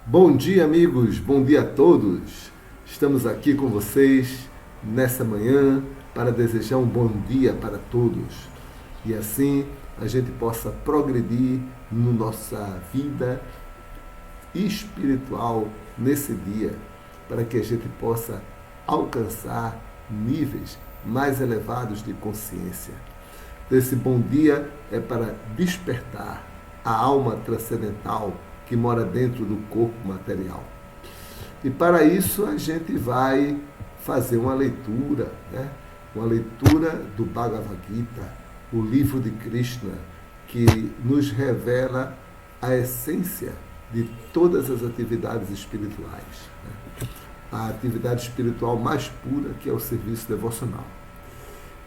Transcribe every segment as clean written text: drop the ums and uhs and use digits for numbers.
Bom dia, amigos, bom dia a todos. Estamos aqui com vocês nessa manhã para desejar um bom dia para todos e assim a gente possa progredir na nossa vida espiritual nesse dia, para que a gente possa alcançar níveis mais elevados de consciência. Esse bom dia é para despertar a alma transcendental que mora dentro do corpo material. E para isso a gente vai fazer uma leitura, né? Uma leitura do Bhagavad Gita, o livro de Krishna, que nos revela a essência de todas as atividades espirituais, né? A atividade espiritual mais pura, que é o serviço devocional.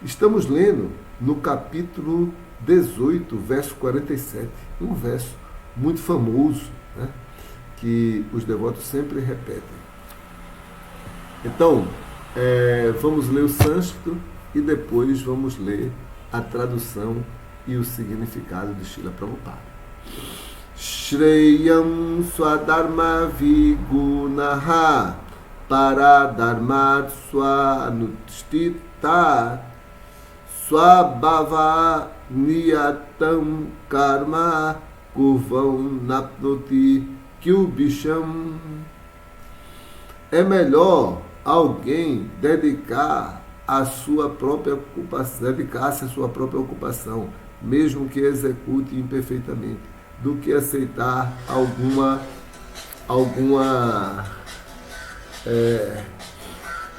Estamos lendo no capítulo 18, verso 47, um verso muito famoso, né, que os devotos sempre repetem. Então, vamos ler o sânscrito e depois vamos ler a tradução e o significado de Srila Prabhupada. Shreyam Swadharma Vigunaha Paradharma Swanustita Swabhava Niyatam Karma Kurvam Napnoti Kyubisham. É melhor alguém dedicar-se à sua própria ocupação, mesmo que execute imperfeitamente, do que aceitar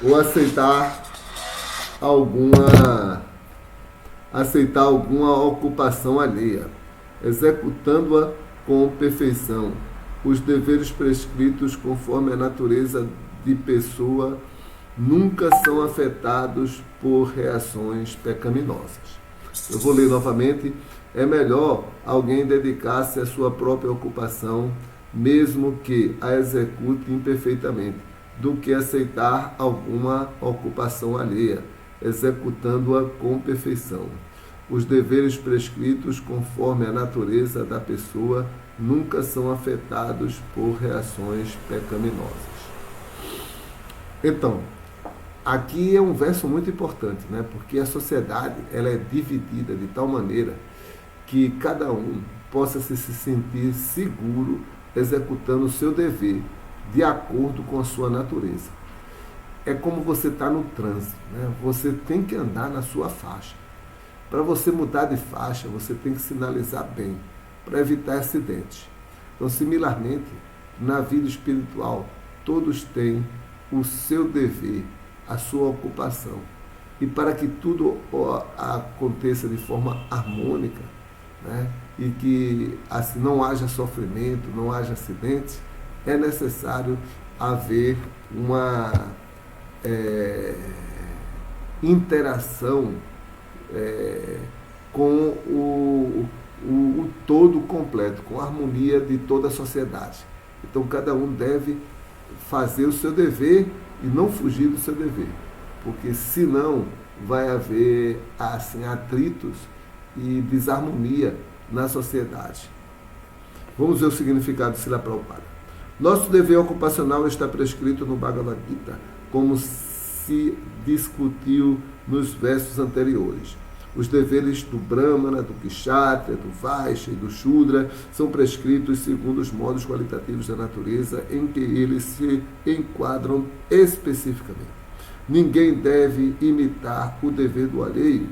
aceitar alguma ocupação alheia, executando-a com perfeição. Os deveres prescritos conforme a natureza de pessoa nunca são afetados por reações pecaminosas. Eu vou ler novamente. É melhor alguém dedicar-se à sua própria ocupação, mesmo que a execute imperfeitamente, do que aceitar alguma ocupação alheia, executando-a com perfeição. Os deveres prescritos conforme a natureza da pessoa nunca são afetados por reações pecaminosas. Então, aqui é um verso muito importante, né? Porque a sociedade ela é dividida de tal maneira que cada um possa se sentir seguro executando o seu dever de acordo com a sua natureza. É como você está no trânsito, né? Você tem que andar na sua faixa. Para você mudar de faixa, você tem que sinalizar bem, para evitar acidentes. Então, similarmente, na vida espiritual, todos têm o seu dever, a sua ocupação. E para que tudo aconteça de forma harmônica, né, e que assim não haja sofrimento, não haja acidentes, é necessário haver uma interação com o todo completo, com a harmonia de toda a sociedade. Então cada um deve fazer o seu dever e não fugir do seu dever, porque senão vai haver assim atritos e desarmonia na sociedade. Vamos ver o significado de Srila Prabhupada. Nosso dever ocupacional está prescrito no Bhagavad Gita, como se discutiu nos versos anteriores. Os deveres do Brahmana, do Kshatriya, do Vaishya e do Shudra são prescritos segundo os modos qualitativos da natureza em que eles se enquadram especificamente. Ninguém deve imitar o dever do alheio.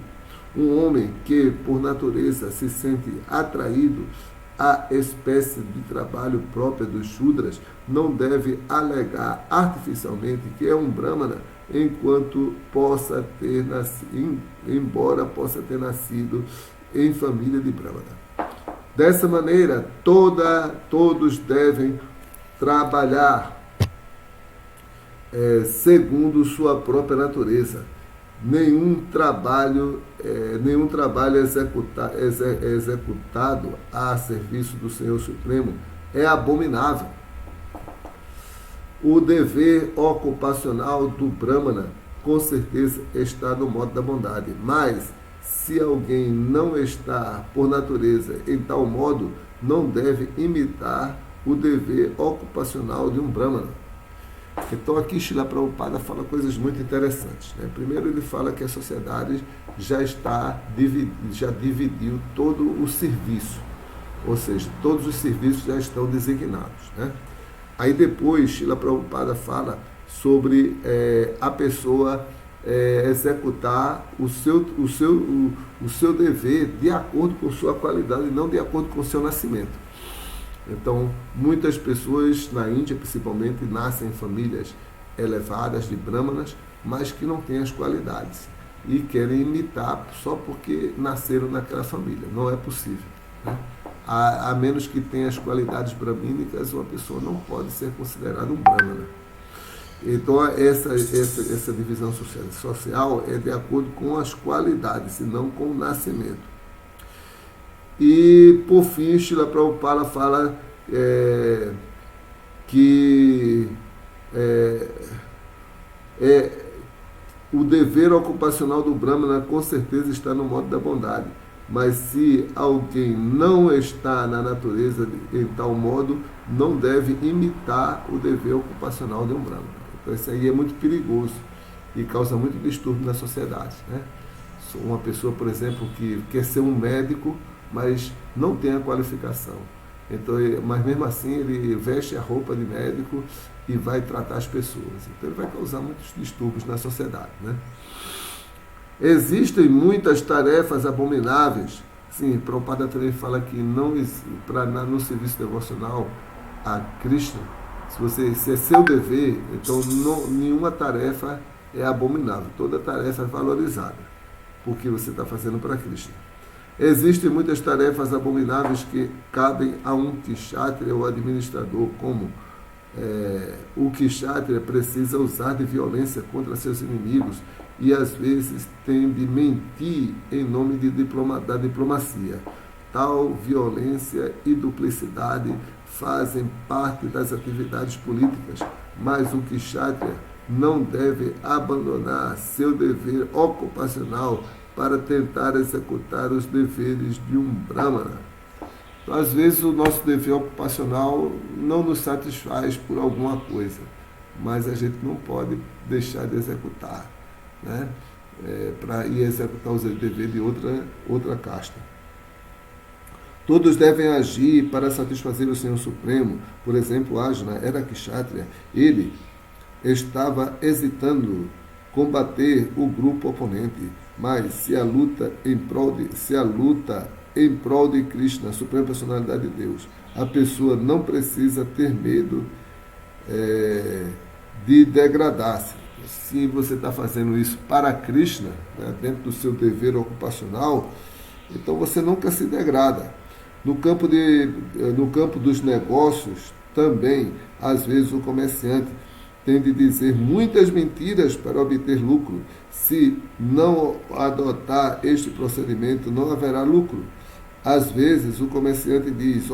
Um homem que, por natureza, se sente atraído à espécie de trabalho própria dos Shudras não deve alegar artificialmente que é um Brahmana, embora possa ter nascido em família de Brahmana. Dessa maneira, todos devem trabalhar segundo sua própria natureza. Nenhum trabalho executado a serviço do Senhor Supremo é abominável. O dever ocupacional do Brahmana, com certeza, está no modo da bondade. Mas, se alguém não está, por natureza, em tal modo, não deve imitar o dever ocupacional de um Brahmana. Então aqui Srila Prabhupada fala coisas muito interessantes, né? Primeiro ele fala que a sociedade já dividiu todo o serviço, ou seja, todos os serviços já estão designados, né? Aí depois Srila Prabhupada fala sobre a pessoa executar o seu dever de acordo com sua qualidade e não de acordo com o seu nascimento. Então, muitas pessoas na Índia, principalmente, nascem em famílias elevadas de brahmanas, mas que não têm as qualidades e querem imitar só porque nasceram naquela família. Não é possível, né? A menos que tenha as qualidades brahmínicas, uma pessoa não pode ser considerada um brahmana. Então, essa divisão social é de acordo com as qualidades e não com o nascimento. E, por fim, Srila Prabhupada fala que o dever ocupacional do Brahmana com certeza está no modo da bondade, mas se alguém não está na natureza em tal modo, não deve imitar o dever ocupacional de um Brahmana. Então isso aí é muito perigoso e causa muito distúrbio na sociedade, né? Uma pessoa, por exemplo, que quer ser um médico, mas não tem a qualificação. Então, mas mesmo assim ele veste a roupa de médico e vai tratar as pessoas. Então ele vai causar muitos distúrbios na sociedade, né? Existem muitas tarefas abomináveis. Sim, Prabhupada também fala que no serviço devocional a Krishna, se é seu dever, então nenhuma tarefa é abominável. Toda tarefa é valorizada, porque você está fazendo para Krishna. Existem muitas tarefas abomináveis que cabem a um kshatriya ou administrador, como o kshatriya precisa usar de violência contra seus inimigos e às vezes tem de mentir em nome da diplomacia. Tal violência e duplicidade fazem parte das atividades políticas, mas o kshatriya não deve abandonar seu dever ocupacional para tentar executar os deveres de um Brahmana. Então, às vezes o nosso dever ocupacional não nos satisfaz por alguma coisa, mas a gente não pode deixar de executar, né? Para ir executar os deveres de outra casta. Todos devem agir para satisfazer o Senhor Supremo. Por exemplo, Ajna era kshatriya. Ele estava hesitando combater o grupo oponente, mas se a luta em prol de Krishna, a Suprema Personalidade de Deus, a pessoa não precisa ter medo de degradar-se. Se você está fazendo isso para Krishna, né, dentro do seu dever ocupacional, então você nunca se degrada. No campo dos negócios, também, às vezes o comerciante tem de dizer muitas mentiras para obter lucro. Se não adotar este procedimento, não haverá lucro. Às vezes o comerciante diz: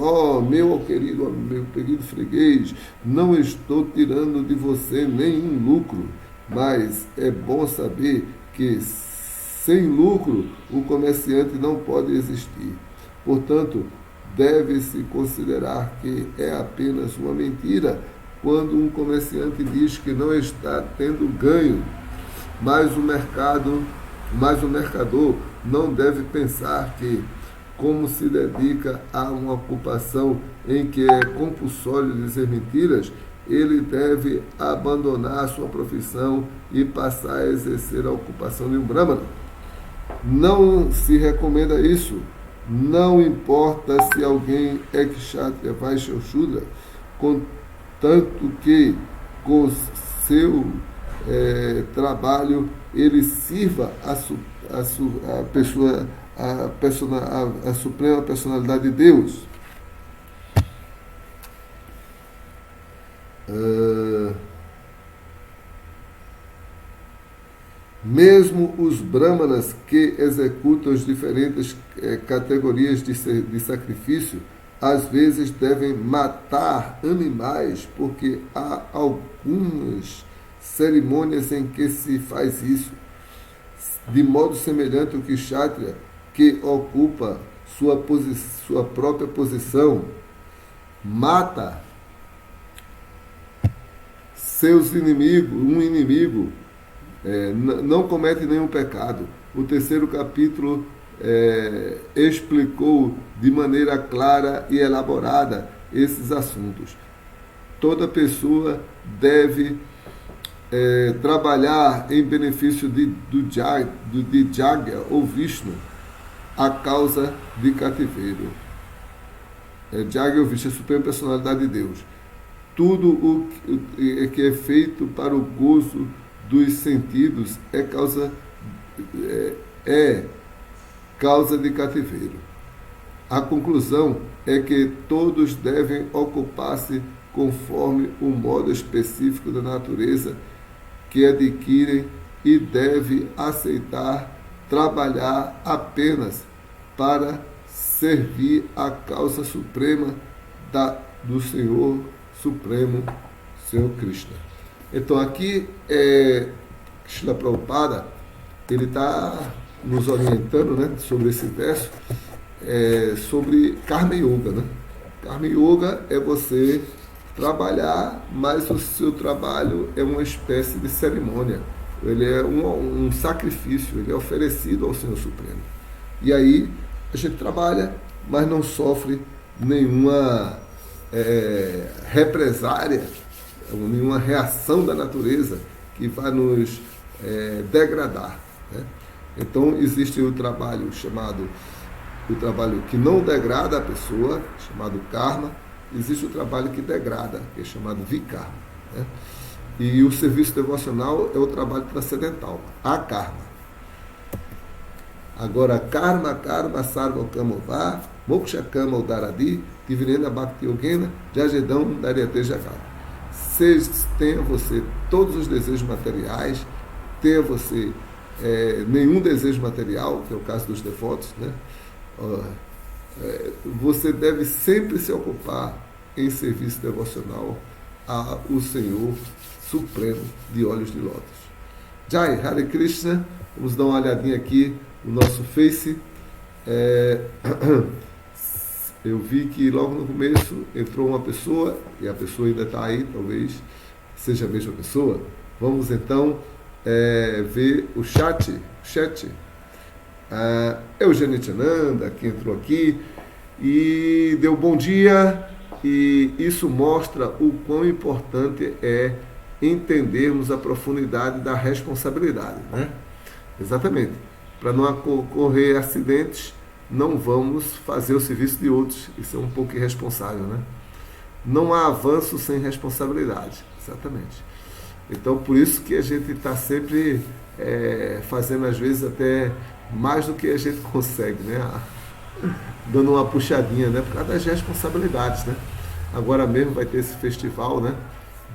meu querido freguês, não estou tirando de você nenhum lucro, mas é bom saber que sem lucro o comerciante não pode existir. Portanto, deve-se considerar que é apenas uma mentira quando um comerciante diz que não está tendo ganho, mas o mercador não deve pensar que, como se dedica a uma ocupação em que é compulsório dizer mentiras, ele deve abandonar a sua profissão e passar a exercer a ocupação de um Brahmana. Não se recomenda isso. Não importa se alguém é kshatriya, vaishya ou shudra, contanto que com seu trabalho ele sirva a Suprema Personalidade de Deus. Mesmo os brahmanas que executam as diferentes categorias de sacrifício, às vezes devem matar animais, porque há algumas cerimônias em que se faz isso. De modo semelhante ao kshatriya, que ocupa sua própria posição, mata seus inimigos, um inimigo, não comete nenhum pecado. O terceiro capítulo explicou de maneira clara e elaborada esses assuntos. Toda pessoa deve trabalhar em benefício de Jagya ou Vishnu, a causa de cativeiro. Jagya ou Vishnu, a suprema personalidade de Deus. Tudo o que é feito para o gozo dos sentidos é causa de cativeiro. A conclusão é que todos devem ocupar-se conforme o modo específico da natureza que adquirem e deve aceitar trabalhar apenas para servir a causa suprema do Senhor Supremo, Senhor Krishna. Então aqui, Srila Prabhupada, ele está nos orientando, né, sobre esse verso, sobre Karma Yoga, né? Karma Yoga é você trabalhar, mas o seu trabalho é uma espécie de cerimônia. Ele é um sacrifício, ele é oferecido ao Senhor Supremo. E aí a gente trabalha, mas não sofre nenhuma represária, nenhuma reação da natureza que vai nos degradar, né? Então existe o trabalho que não degrada a pessoa, chamado karma. Existe o trabalho que degrada, que é chamado vikarma, né? E o serviço devocional é o trabalho transcendental, a karma. Agora, karma, sarva kamova, moksha kama udaradi, divinena bhakti yogena, jajedam dariate jagat. Tenha você todos os desejos materiais, tenha você nenhum desejo material, que é o caso dos devotos, né? Você deve sempre se ocupar em serviço devocional ao Senhor Supremo de olhos de lótus. Jai, Hare Krishna. Vamos dar uma olhadinha aqui no nosso Face. Eu vi que logo no começo entrou uma pessoa, e a pessoa ainda está aí, talvez seja a mesma pessoa. Vamos então ver o chat. Eugênio Tchananda, que entrou aqui e deu bom dia, e isso mostra o quão importante é entendermos a profundidade da responsabilidade, né? Exatamente. Para não ocorrer acidentes, não vamos fazer o serviço de outros. Isso é um pouco irresponsável, né? Não há avanço sem responsabilidade. Exatamente. Então, por isso que a gente está sempre fazendo, às vezes, até mais do que a gente consegue, né? Dando uma puxadinha, né? Por causa das responsabilidades, né? Agora mesmo vai ter esse festival, né?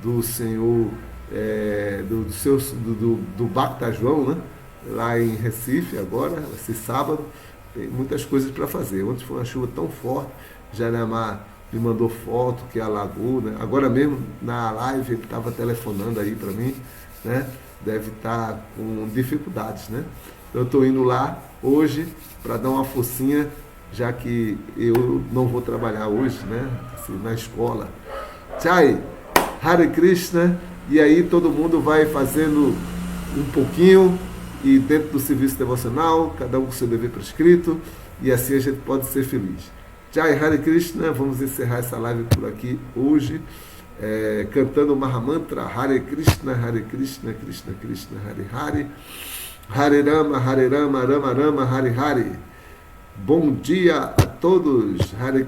Do Senhor, do Bhakta João, né? Lá em Recife, agora, esse sábado, tem muitas coisas para fazer. Ontem foi uma chuva tão forte, Jaramá me mandou foto que alagou, né? Agora mesmo, na live, ele estava telefonando aí para mim, né? Deve estar com dificuldades, né? Eu estou indo lá hoje para dar uma forcinha, já que eu não vou trabalhar hoje, né? Assim, na escola. Jai, Hare Krishna. E aí todo mundo vai fazendo um pouquinho, e dentro do serviço devocional, cada um com seu dever prescrito, e assim a gente pode ser feliz. Jai, Hare Krishna. Vamos encerrar essa live por aqui hoje, cantando o Mahamantra Hare Krishna, Krishna Krishna, Hare Hare, Hare Rama, Rama Rama, Hare Hare. Bom dia a todos. Hare